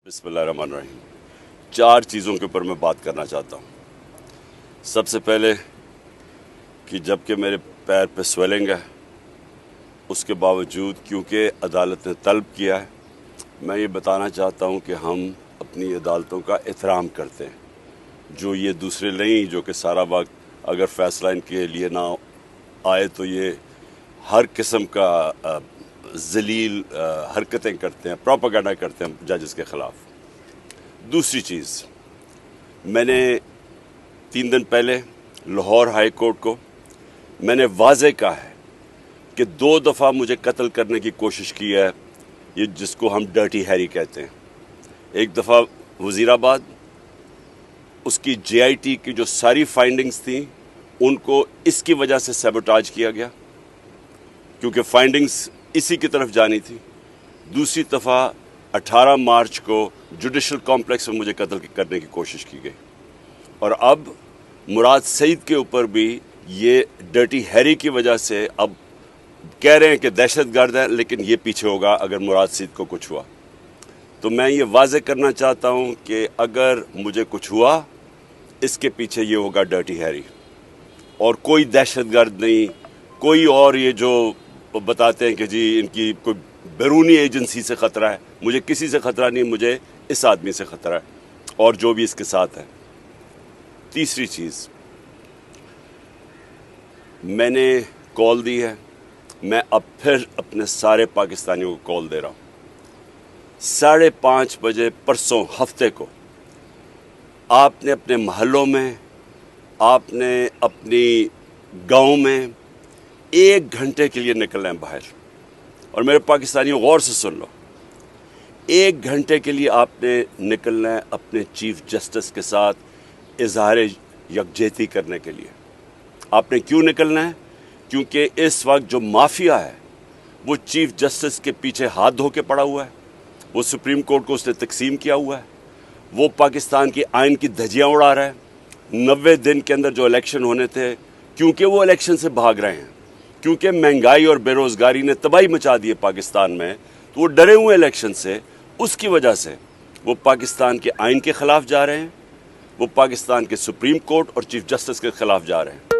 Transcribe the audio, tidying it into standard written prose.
बिस्मिल्लाहिर्रहमानिर्रहीम। 4 चीज़ों के ऊपर मैं बात करना चाहता हूँ। सबसे पहले कि जबकि मेरे पैर पे स्वेलिंग है, उसके बावजूद क्योंकि अदालत ने तलब किया है, मैं ये बताना चाहता हूँ कि हम अपनी अदालतों का एहतराम करते हैं। जो ये दूसरे नहीं जो कि सारा वक्त अगर फ़ैसला इनके लिए ना आए तो ये हर किस्म का ज़लील हरकतें करते हैं, प्रोपेगेंडा करते हैं जजेस के ख़िलाफ़। दूसरी चीज़, मैंने 3 दिन पहले लाहौर हाई कोर्ट को मैंने वाज़े कहा है कि 2 दफ़ा मुझे कत्ल करने की कोशिश की है, ये जिसको हम डर्टी हैरी कहते हैं। एक दफ़ा वज़ीराबाद, उसकी JIT की जो सारी फाइंडिंग्स थी उनको इसकी वजह से सैबोटाज किया गया क्योंकि फाइंडिंग्स इसी की तरफ जानी थी। दूसरी दफ़ा 18 मार्च को जुडिशल कॉम्प्लेक्स में मुझे कत्ल करने की कोशिश की गई और अब मुराद सईद के ऊपर भी ये डर्टी हैरी की वजह से अब कह रहे हैं कि दहशतगर्द है, लेकिन ये पीछे होगा अगर मुराद सईद को कुछ हुआ। तो मैं ये वाज़े करना चाहता हूँ कि अगर मुझे कुछ हुआ, इसके पीछे ये होगा डर्टी हैरी और कोई दहशतगर्द नहीं, कोई और ये जो बताते हैं कि जी इनकी कोई बैरूनी एजेंसी से ख़तरा है। मुझे किसी से ख़तरा नहीं, मुझे इस आदमी से ख़तरा है और जो भी इसके साथ है। तीसरी चीज़, मैंने कॉल दी है, मैं अब फिर अपने सारे पाकिस्तानियों को कॉल दे रहा हूँ। 5:30 बजे परसों हफ्ते को आपने अपने महलों में, आपने अपनी गाँव में 1 घंटे के लिए निकलना है बाहर। और मेरे पाकिस्तानियों गौर से सुन लो, 1 घंटे के लिए आपने निकलना है अपने चीफ जस्टिस के साथ इजहार यकजहती करने के लिए। आपने क्यों निकलना है? क्योंकि इस वक्त जो माफिया है वो चीफ जस्टिस के पीछे हाथ धो के पड़ा हुआ है। वो सुप्रीम कोर्ट को उसने तकसीम किया हुआ है, वो पाकिस्तान की आइन की धज्जियाँ उड़ा रहा है। 90 दिन के अंदर जो इलेक्शन होने थे, क्योंकि वो इलेक्शन से भाग रहे हैं, क्योंकि महंगाई और बेरोज़गारी ने तबाही मचा दी है पाकिस्तान में, तो वो डरे हुए इलेक्शन से, उसकी वजह से वो पाकिस्तान के आइन के ख़िलाफ़ जा रहे हैं, वो पाकिस्तान के सुप्रीम कोर्ट और चीफ जस्टिस के ख़िलाफ़ जा रहे हैं।